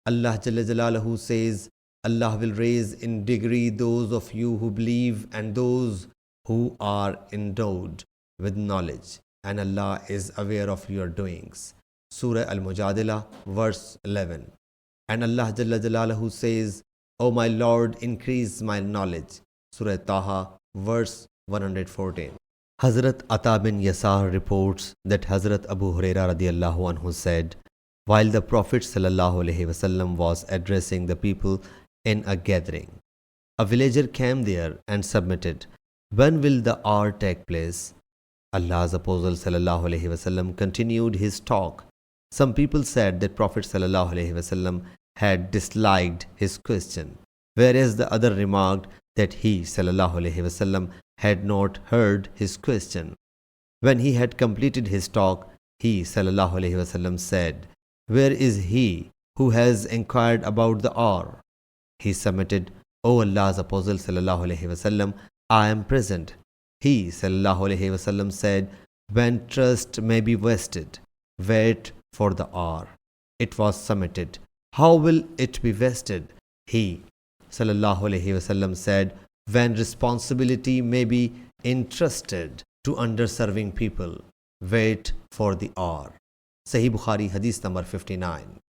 Allah Jalla Jalaluhu says, Allah will raise in degree those of you who believe and those who are endowed with knowledge, and Allah is aware of your doings. Surah Al-Mujadila, verse 11. And Allah Jalla Jalaluhu says, O my Lord, increase my knowledge. Surah Taha, verse 114. Hazrat Ata bin Yasar reports that Hazrat Abu Huraira radiallahu anhu said, while the Prophet sallallahu alaihi wasallam was addressing the people in a gathering, a villager came there and submitted, when will the hour take place? Allah's Apostle sallallahu alaihi wasallam continued his talk. Some people said that Prophet sallallahu alaihi wasallam had disliked his question, whereas the other remarked that he sallallahu alaihi wasallam had not heard his question. When he had completed his talk, he sallallahu alaihi wasallam said, where is he who has inquired about the hour? He submitted, O Allah's Apostle sallallahu alaihi wasallam, I am present. He sallallahu alaihi wasallam said, when trust may be vested, wait for the hour. It was submitted, how will it be vested? He sallallahu alaihi wasallam said, when responsibility may be entrusted to underserving people, wait for the hour. Sahih Bukhari Hadith number 59.